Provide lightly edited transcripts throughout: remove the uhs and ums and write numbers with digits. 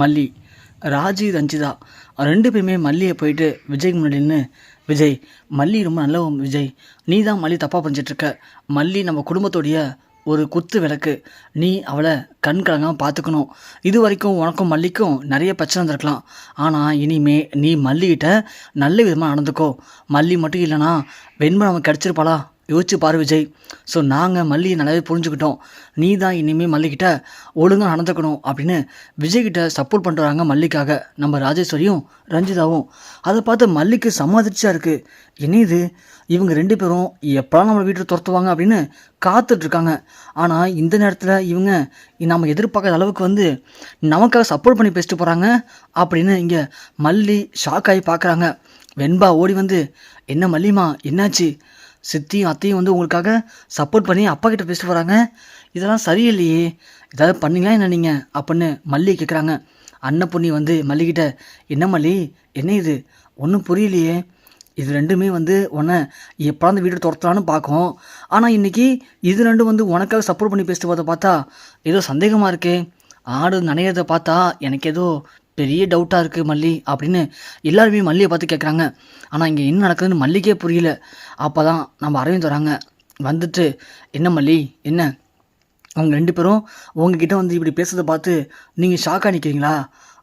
மல்லி, ராஜி, ரஞ்சிதா 2 பேருமே மல்லியை போயிட்டு விஜய்க்கு முன்னாடி நின்று, விஜய், மல்லி ரொம்ப நல்லவன் விஜய், நீ தான் மல்லி தப்பாக பண்ணிச்சிட்ருக்க. மல்லி நம்ம குடும்பத்தோடைய ஒரு குத்து விளக்கு, நீ அவளை கண் கலங்காமல் பார்த்துக்கணும். இது வரைக்கும் உனக்கும் மல்லிக்கும் நிறைய பிரச்சனை இருந்திருக்கலாம். ஆனால் இனிமே நீ மல்லிகிட்ட நல்ல விதமாக நடந்துக்கோ. மல்லி மட்டும் இல்லைனா வெண்மை நமக்கு கிடச்சிருப்பாளா? யோசிச்சு பாரு விஜய். ஸோ நாங்கள் மல்லியை நல்லாவே புரிஞ்சுக்கிட்டோம். நீ தான் இனிமேல் மல்லிக்கிட்ட ஒழுங்காக நடந்துக்கணும் அப்படின்னு விஜய்கிட்ட சப்போர்ட் பண்ணுறாங்க மல்லிக்காக நம்ம ராஜேஸ்வரியும் ரஞ்சிதாவும். அதை பார்த்து மல்லிக்கு சமாதிரிச்சியாக இருக்குது. என்ன இது, இவங்க 2 பேரும் எப்போலாம் நம்ம வீட்டில் துரத்துவாங்க அப்படின்னு காத்துட்ருக்காங்க. ஆனால் இந்த நேரத்தில் இவங்க நம்ம எதிர்பார்க்காத அளவுக்கு நமக்காக சப்போர்ட் பண்ணி பேசிட்டு போகிறாங்க அப்படின்னு இங்கே மல்லி ஷாக் ஆகி பார்க்குறாங்க. வெண்பா ஓடி வந்து, என்ன மல்லிமா என்னாச்சு? சித்தியும் அத்தையும் உங்களுக்காக சப்போர்ட் பண்ணி அப்பா கிட்ட பேசிட்டு போகிறாங்க. இதெல்லாம் சரியில்லையே, ஏதாவது பண்ணீங்களா என்ன நீங்கள் அப்படின்னு மல்லி கேட்குறாங்க. அன்னப்பொண்ணி மல்லிகிட்ட, என்ன மல்லி, என்ன இது, ஒன்றும் புரியலையே. இது 2மே உன்னை எப்போ அந்த வீட்டை துரத்தலான்னு பார்க்கும். ஆனால் இன்றைக்கி இது 2 உனக்காக சப்போர்ட் பண்ணி பேசிட்டு போகிறத பார்த்தா ஏதோ சந்தேகமாக இருக்கே. ஆடு நனையிறதை பார்த்தா எனக்கு ஏதோ பெரிய டவுட்டாக இருக்குது மல்லி அப்படின்னு எல்லாருமே மல்லியை பார்த்து கேட்குறாங்க. ஆனால் இங்கே என்ன நடக்குதுன்னு மல்லிக்கே புரியல. அப்போ தான் நம்ம அரவிந்த் வராங்க. வந்துட்டு, என்ன மல்லி, என்ன அவங்க 2 பேரும் உங்ககிட்ட இப்படி பேசுறதை பார்த்து நீங்கள் ஷாக்காக நிற்கிறீங்களா?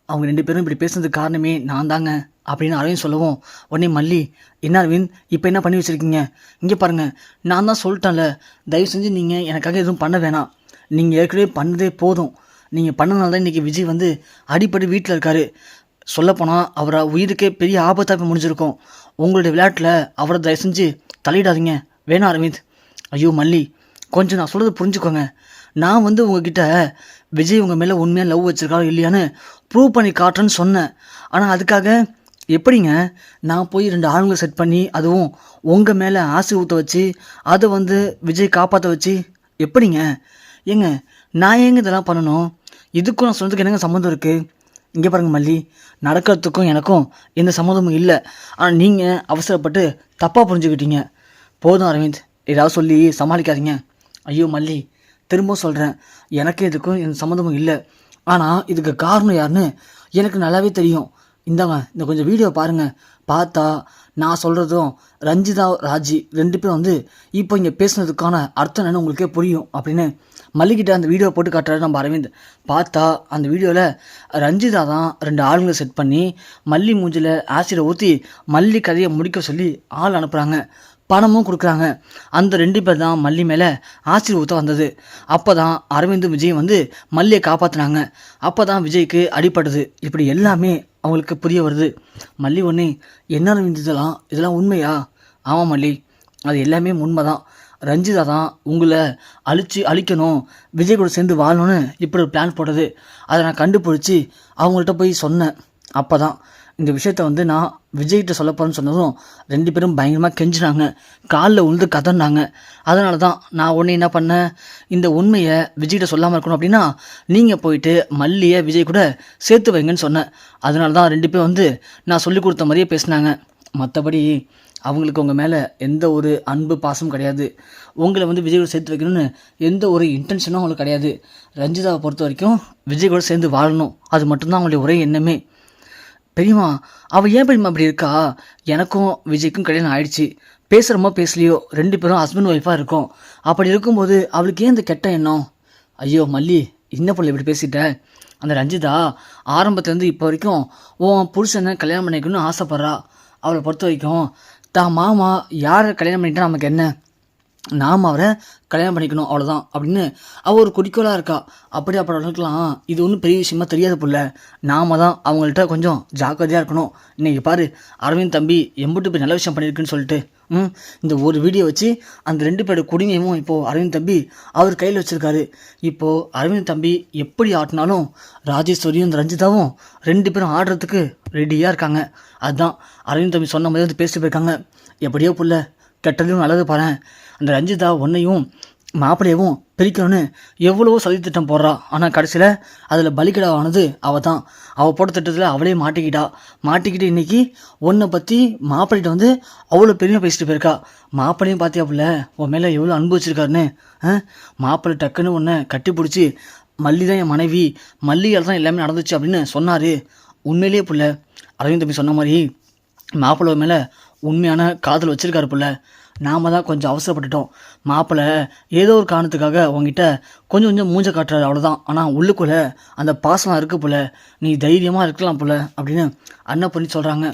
அவங்க 2 பேரும் இப்படி பேசுறதுக்கு காரணமே நான் தாங்க அப்படின்னு அரவிந்த் சொல்லவும், உடனே மல்லி, என்ன அரவிந்த் இப்போ என்ன பண்ணி வச்சுருக்கீங்க? இங்கே பாருங்கள், நான் தான் சொல்லிட்டேன்ல, தயவு செஞ்சு நீங்கள் எனக்காக எதுவும் பண்ண வேணாம். நீங்கள் ஏற்கனவே பண்ணதே போதும். நீங்கள் பண்ணனால தான் இன்றைக்கி விஜய் அடிப்படை வீட்டில் இருக்கார். சொல்லப்போனால் அவரை உயிருக்கே பெரிய ஆபத்தாக இப்போ முடிஞ்சிருக்கும். உங்களுடைய விளையாட்டில் அவரை தயவு செஞ்சு தலையிடாதீங்க. வேணாம் அரவிந்த். ஐயோ மல்லி, கொஞ்சம் நான் சொல்கிறது புரிஞ்சுக்கோங்க. நான் உங்ககிட்ட விஜய் உங்கள் மேலே உண்மையாக லவ் வச்சுருக்காரோ இல்லையான்னு ப்ரூவ் பண்ணி காட்டுறேன்னு சொன்னேன். ஆனால் அதுக்காக எப்படிங்க நான் போய் 2 ஆளுங்களை செட் பண்ணி அதுவும் உங்கள் மேலே ஆசை ஊற்ற வச்சு அதை விஜய் காப்பாற்ற வச்சு எப்படிங்க? ஏங்க நான் ஏங்க இதெல்லாம் பண்ணணும்? இதுக்கும் நான் சொன்னதுக்கு என்னங்க சம்மந்தம் இருக்குது? இங்கே பாருங்கள் மல்லி, நடக்கிறதுக்கும் எனக்கும் எந்த சம்மந்தமும் இல்லை. ஆனால் நீங்கள் அவசரப்பட்டு தப்பாக புரிஞ்சுக்கிட்டீங்க. போதும் அரவிந்த், ஏதாவது சொல்லி சமாளிக்காதீங்க. ஐயோ மல்லி, திரும்ப சொல்கிறேன், எனக்கு இதுக்கும் எந்த சம்மந்தமும் இல்லை. ஆனால் இதுக்கு காரணம் யாருன்னு எனக்கு நல்லாவே தெரியும். இந்தாங்க, இந்த கொஞ்சம் வீடியோ பாருங்கள். பார்த்தா நான் சொல்கிறதும் ரஞ்சிதா, ராஜி 2 பேரும் இப்போ இங்கே பேசுனதுக்கான அர்த்தம் என்னன்னு உங்களுக்கே புரியும் அப்படின்னு மல்லிகிட்ட அந்த வீடியோ போட்டு காட்டுறாரு நம்ம அரவிந்த். பார்த்தா அந்த வீடியோவில் ரஞ்சிதா தான் 2 ஆளுங்களை செட் பண்ணி மல்லி மூஞ்சில் ஆசிடை ஊற்றி மல்லி கதையை முடிக்க சொல்லி ஆள் அனுப்புகிறாங்க. பணமும் கொடுக்குறாங்க. அந்த 2 பேர் தான் மல்லி மேலே ஆசிட் ஊற்ற வந்தது. அப்போ தான் அரவிந்தும் விஜய் மல்லியை காப்பாற்றினாங்க. அப்போ தான் விஜய்க்கு அடிபடுது. இப்படி எல்லாமே அவங்களுக்கு புரிய வருது. மல்லி ஒன்று, என்ன அரவிந்த் இதெல்லாம் உண்மையா? ஆமாம் மல்லி, அது எல்லாமே உண்மை தான். ரஞ்சிதா தான் உங்களை அழிக்கணும், விஜய் கூட சேர்ந்து வாழணும்னு இப்படி ஒரு பிளான் போட்டது. அதை நான் கண்டுபிடிச்சி அவங்கள்ட்ட போய் சொன்னேன். அப்போ தான் இந்த விஷயத்த நான் விஜய்கிட்ட சொல்ல போகிறேன்னு சொன்னதும் 2 பேரும் பயங்கரமாக கெஞ்சினாங்க, காலில் உழுந்து கதறினாங்க. அதனால தான் நான் உடனே என்ன பண்ணேன், இந்த உண்மையை விஜய்கிட்ட சொல்லாமல் இருக்கணும் அப்படின்னா நீங்கள் போயிட்டு மல்லியை விஜய் கூட சேர்த்து வைங்கன்னு சொன்னேன். அதனால தான் 2 பேரும் நான் சொல்லி கொடுத்த மாதிரியே பேசினாங்க. மற்றபடி அவங்களுக்கு உங்கள் மேலே எந்த ஒரு அன்பு பாசம் கிடையாது. உங்களை விஜய் கூட சேர்த்து வைக்கணும்னு எந்த ஒரு இன்டென்ஷனும் அவங்களுக்கு கிடையாது. ரஞ்சிதாவை பொறுத்த வரைக்கும் விஜய் கூட சேர்ந்து வாழணும், அது மட்டும்தான் அவங்களுடைய ஒரே எண்ணமே. பெரியம்மா, அவள் ஏன் பெரியம்மா அப்படி இருக்கா? எனக்கும் விஜய்க்கும் கல்யாணம் ஆயிடுச்சு. பேசுகிறோமோ பேசலையோ 2 பேரும் ஹஸ்பண்ட் ஒய்ஃபாக இருக்கோம். அப்படி இருக்கும்போது அவளுக்கு ஏன் இந்த கெட்ட எண்ணம்? ஐயோ மல்லி, என்ன பொண்ணு இப்படி பேசிட்ட? அந்த ரஞ்சிதா ஆரம்பத்துலேருந்து இப்போ வரைக்கும் உன் புருஷனை கல்யாணம் பண்ணிக்கணும்னு ஆசைப்பட்றா. அவளை பொறுத்த வரைக்கும் தான் மாமா யாரை கல்யாணம் பண்ணிட்டா நமக்கு என்ன, நாம் அவரை கல்யாணம் பண்ணிக்கணும் அவ்வளோதான் அப்படின்னு அவள் ஒரு குறிக்கோளாக இருக்கா. அப்படிலாம் இது ஒன்றும் பெரிய விஷயமா தெரியாது புள்ள. நாம தான் அவங்கள்ட்ட கொஞ்சம் ஜாக்கிரதையாக இருக்கணும். இன்றைக்கி பாரு, அரவிந்த் தம்பி எம்பிட்டு போய் நல்ல விஷயம் பண்ணியிருக்குன்னு சொல்லிட்டு இந்த ஒரு வீடியோ வச்சு அந்த 2 பேரோட குடிமையும் இப்போது அரவிந்த் தம்பி அவர் கையில் வச்சுருக்காரு. இப்போது அரவிந்த் தம்பி எப்படி ஆட்டினாலும் ராஜேஸ்வரியும் ரஞ்சிதாவும் 2 பேரும் ஆடுறதுக்கு ரெடியாக இருக்காங்க. அதுதான் அரவிந்த் தம்பி சொன்ன மாதிரி பேசிட்டு போயிருக்காங்க. எப்படியோ புள்ள, கெட்டதையும் நல்லது பாரு. அந்த ரஞ்சிதா ஒன்றையும் மாப்பிள்ளையவும் பிரிக்கணும்னு எவ்வளவோ சதி திட்டம் போடுறா. ஆனால் கடைசியில் அதில் பலிக்கடாவானது அவள் தான். அவள் போட்ட திட்டத்தில் அவளே மாட்டிக்கிட்டு இன்றைக்கி உன்னை பற்றி மாப்பிள்ளைகிட்ட அவ்வளோ பெருமையாக பேசிட்டு போயிருக்கா. மாப்பிள்ளையும் பார்த்தியாப்புல உன் மேலே எவ்வளோ அனுபவிச்சிருக்காருன்னு. மாப்பிள்ளை டக்குன்னு உன்னை கட்டி பிடிச்சி மல்லி தான் என் மனைவி, மல்லியால் தான் எல்லாமே நடந்துச்சு அப்படின்னு சொன்னார். உண்மையிலேயே புள்ள அரவிந்த் தம்பி சொன்ன மாதிரி மாப்பிள்ளை மேலே உண்மையான காதல் வச்சிருக்காரு புள்ள. நாம் தான் கொஞ்சம் அவசரப்பட்டுட்டோம். மாப்பிள்ளை ஏதோ ஒரு காரணத்துக்காக உங்ககிட்ட கொஞ்சம் கொஞ்சம் மூஞ்ச காட்டுறாரு, அவ்வளோதான். ஆனால் உள்ளுக்குள்ளே அந்த பாசம் இருக்குது புள்ள, நீ தைரியமாக இருக்கலாம் புள்ள அப்படின்னு அண்ணன் பண்ணி சொல்கிறாங்க.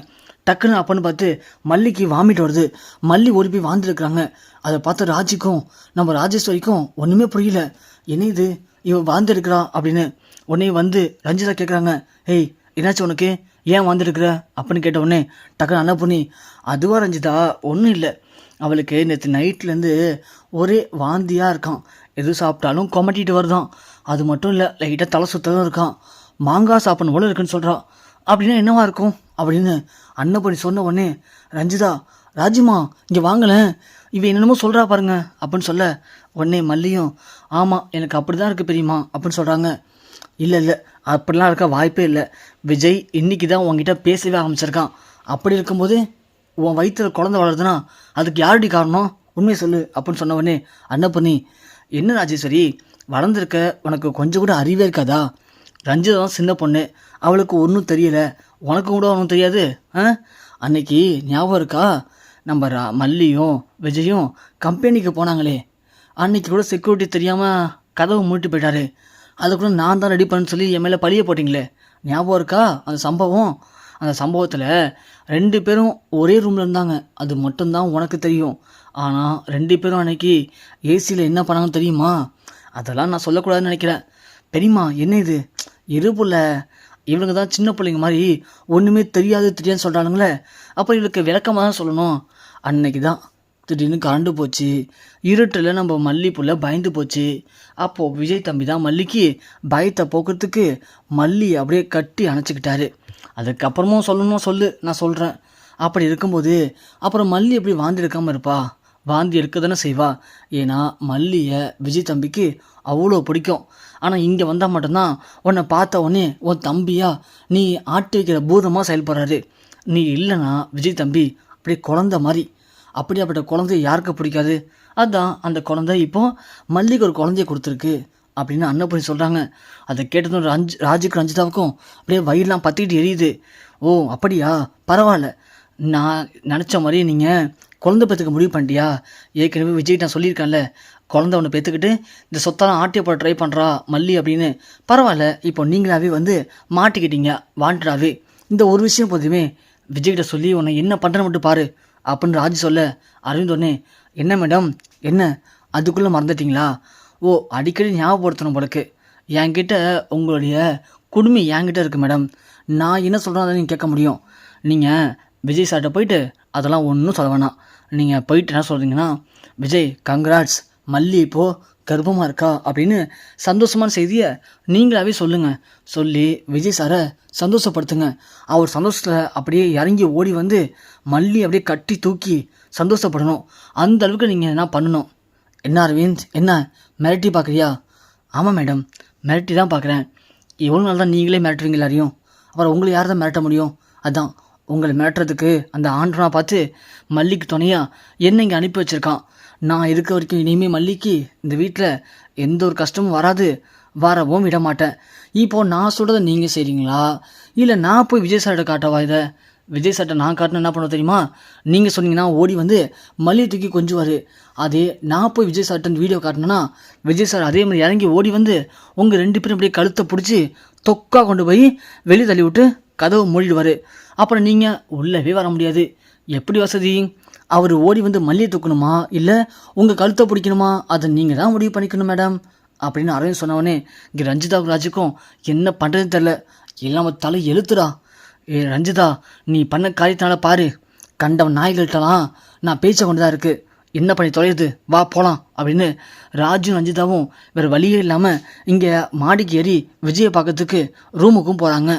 டக்குன்னு அப்பன்னு பார்த்து மல்லிக்கு வாமிட் வருது. மல்லி ஓடி போய் வாழ்ந்துருக்குறாங்க. அதை பார்த்து ராஜிக்கும் நம்ம ராஜேஸ்வரிக்கும் ஒன்றுமே புரியல. என்ன இது, இவன் வாழ்ந்துருக்கிறா அப்படின்னு. உடனே வந்து ரஞ்சிதா கேட்குறாங்க, ஏய் என்னாச்சு உனக்கு, ஏன் வாழ்ந்துருக்குற அப்படின்னு கேட்ட உடனே டக்குன்னு அண்ணா பொண்ணி, அதுவா ரஞ்சிதா ஒன்றும் இல்லை, அவளுக்கு நேற்று நைட்லேருந்து ஒரே வாந்தியாக இருக்கான், எது சாப்பிட்டாலும் கொமட்டிட்டு வருதான், அது மட்டும் இல்லை லைட்டாக தலை சுத்தலும் இருக்கான், மாங்காய் சாப்பிடணும் போல இருக்குன்னு சொல்கிறான். அப்படின்னா என்னவா இருக்கும் அப்படின்னு அன்னப்படி சொன்ன உடனே ரஞ்சிதா, ராஜிமா இங்கே வாங்கலேன், இவன் என்னென்னமோ சொல்கிறா பாருங்க அப்படின்னு சொல்ல உடனே மல்லியும், ஆமாம் எனக்கு அப்படி தான் இருக்குது பெரியம்மா அப்படின்னு சொல்கிறாங்க. இல்லை இல்லை அப்படிலாம் இருக்க வாய்ப்பே இல்லை, விஜய் இன்றைக்கி தான் உங்ககிட்ட பேசவே ஆரம்பிச்சிருக்கான். அப்படி இருக்கும்போது உன் வயிற்றில் குழந்தை வளருதுன்னா அதுக்கு யாருடி காரணம், உண்மையை சொல்லு அப்படின்னு சொன்ன உடனே அன்னப்பண்ணி, என்ன ராஜேஸ்வரி வளர்ந்துருக்க, உனக்கு கொஞ்சம் கூட அறிவே இருக்காதா, ரஞ்சிதா தான் சின்ன பொண்ணு, அவளுக்கு ஒன்றும் தெரியலை, உனக்கு கூட ஒன்றும் தெரியாது. அன்னைக்கு ஞாபகம் இருக்கா, நம்ம மல்லியும் விஜயும் கம்பெனிக்கு போனாங்களே, அன்னைக்கு கூட செக்யூரிட்டி தெரியாமல் கதவை மூடிட்டு போயிட்டாரு, அதை கூட நான் தான் ரெடி பண்ணு சொல்லி என் மேலே பழிய போட்டிங்களே, ஞாபகம் இருக்கா அந்த சம்பவம். அந்த சம்பவத்தில் 2 பேரும் ஒரே ரூமில் இருந்தாங்க, அது மட்டும்தான் உனக்கு தெரியும். ஆனால் 2 பேரும் அன்னைக்கு ஏசியில் என்ன பண்ணாங்கன்னு தெரியுமா, அதெல்லாம் நான் சொல்லக்கூடாதுன்னு நினைக்கிறேன். பெரியம்மா என்ன இது, இருப்புல இவனுங்க தான் சின்ன பிள்ளைங்க மாதிரி ஒன்றுமே தெரியாதுன்னு சொல்கிறானுங்களே, அப்போ இவளுக்கு விளக்கமாக தான் சொல்லணும். அன்னைக்கு தான் திடீர்னு கரண்டு போச்சு, இருட்டில் நம்ம மல்லி புள்ள பயந்து போச்சு. அப்போது விஜய் தம்பி தான் மல்லிக்கு பயத்தை போக்குறதுக்கு மல்லி அப்படியே கட்டி அணைச்சிக்கிட்டாரு. அதுக்கப்புறமும் சொல்லணும் சொல்லு, நான் சொல்கிறேன். அப்படி இருக்கும்போது அப்புறம் மல்லி எப்படி வாந்தி எடுக்காமல் இருப்பா, வாந்தி எடுக்க தானே செய்வா. ஏன்னா மல்லியை விஜய் தம்பிக்கு அவ்வளோ பிடிக்கும். ஆனால் இங்கே வந்தால் மட்டும்தான் உன்னை பார்த்த உடனே உன் தம்பியா நீ ஆட்டி வைக்கிற பூதமாக செயல்படுறாரு. நீ இல்லைன்னா விஜய் தம்பி அப்படியே குழந்த மாதிரி, அப்படியாப்பட்ட குழந்தைய யாருக்கு பிடிக்காது. அதுதான் அந்த குழந்தை இப்போ மல்லிக்கு ஒரு குழந்தைய கொடுத்துருக்கு அப்படின்னு அன்னப்படி சொல்கிறாங்க. அதை கேட்டதும் ராஜுக்கு ரஞ்சிதாவுக்கும் அப்படியே வயிறுலாம் பற்றிக்கிட்டு எரியுது. ஓ அப்படியா, பரவாயில்ல, நான் நினச்ச மாதிரி நீங்கள் குழந்தை பெற்றுக்க முடிவு பண்ணிட்டியா. ஏற்கனவே விஜய் நான் சொல்லியிருக்கேன்ல, குழந்தை ஒன்று பெற்றுக்கிட்டு இந்த சொத்தெல்லாம் ஆட்டிய போட ட்ரை பண்ணுறா மல்லி அப்படின்னு. பரவாயில்ல, இப்போ நீங்களாவே வந்து மாட்டிக்கிட்டீங்க வாண்டடாவே. இந்த ஒரு விஷயம் போதுமே, விஜய்கிட்ட சொல்லி உன்னை என்ன பண்ணுற மட்டும் பாரு அப்படின்னு ராஜு சொல்ல அரவிந்த் உடனே, என்ன மேடம் என்ன அதுக்குள்ளே மறந்துட்டிங்களா, ஓ அடிக்கடி ஞாபகப்படுத்தணும் போலக்கு, என்கிட்ட உங்களுடைய குடுமி என்கிட்ட இருக்குது மேடம், நான் என்ன சொல்கிறேன் அதை நீங்கள் கேட்க முடியும். நீங்கள் விஜய் சார்கிட்ட போயிட்டு அதெல்லாம் ஒன்றும் சொல்ல வேணாம். நீங்கள் போயிட்டு என்ன சொல்கிறீங்கன்னா, விஜய் கங்க்ராட்ஸ், மல்லி இப்போது கர்ப்பமாக இருக்கா அப்படின்னு சந்தோஷமான செய்தியை நீங்களாவே சொல்லுங்கள். சொல்லி விஜய் சாரை சந்தோஷப்படுத்துங்க. அவர் சந்தோஷத்தில் அப்படியே இறங்கி ஓடி வந்து மல்லி அப்படியே கட்டி தூக்கி சந்தோஷப்படணும். அந்த அளவுக்கு நீங்கள் என்ன பண்ணணும். என்ன அரவிந்த், என்ன மிரட்டி பார்க்குறியா? ஆமாம் மேடம், மிரட்டி தான் பார்க்குறேன். எவ்வளோ நாள் தான் நீங்களே மிரட்டுவீங்க எல்லாரையும், அப்புறம் உங்களை யார் தான் மிரட்ட முடியும். அதான் உங்களை மிரட்டுறதுக்கு அந்த ஆண்டனா பார்த்து மல்லிக்கு துணையாக என்ன இங்கே அனுப்பி வச்சுருக்கான். நான் இருக்க வரைக்கும் இனிமேல் மல்லிக்கு இந்த வீட்டில் எந்த ஒரு கஷ்டமும் வராது, வரவும் விட மாட்டேன். இப்போது நான் சொல்கிறத நீங்கள் செய்கிறீங்களா, இல்லை நான் போய் விஜய் சார்கிட்ட காட்டவா? இதை விஜய் சார்கிட்ட நான் காட்டினா என்ன பண்ண தெரியுமா, நீங்கள் சொன்னீங்கன்னா ஓடி வந்து மல்லியை தூக்கி கொஞ்சுவார். அதே நான் போய் விஜய் சார்கிட்ட வீடியோ காட்டினேன்னா விஜய் சார் அதே மாதிரி இறங்கி ஓடி வந்து உங்கள் 2 பேரும் அப்படியே கழுத்தை பிடிச்சி தொக்கா கொண்டு போய் வெளியே தள்ளி விட்டு கதவை மூடிடுவார். அப்புறம் நீங்கள் உள்ளவே வர முடியாது. எப்படி வசதி? அவர் ஓடி வந்து மல்லியை தூக்கணுமா இல்லை உங்கள் கழுத்தை பிடிக்கணுமா, அதை நீங்கள் தான் முடிவு பண்ணிக்கணும் மேடம் அப்படின்னு அரவிந்த் சொன்னவொடனே இங்கே ரஞ்சிதாவுக்கு ராஜுக்கும் என்ன பண்ணுறதுன்னு தெரில. எல்லாம் தலை எழுத்துடா. ரஞ்சிதா, நீ பண்ண காரியத்தினால பாரு, கண்டவன் நாய்கள்கிட்டலாம் நான் பேச்ச கொண்டு தான் இருக்குது, என்ன பண்ணி தொலையுது, வா போகலாம் அப்படின்னு ராஜும் ரஞ்சிதாவும் வேறு வழியே இல்லாமல் இங்கே மாடிக்கு ஏறி விஜயை பார்க்கறதுக்கு ரூமுக்கும் போகிறாங்க.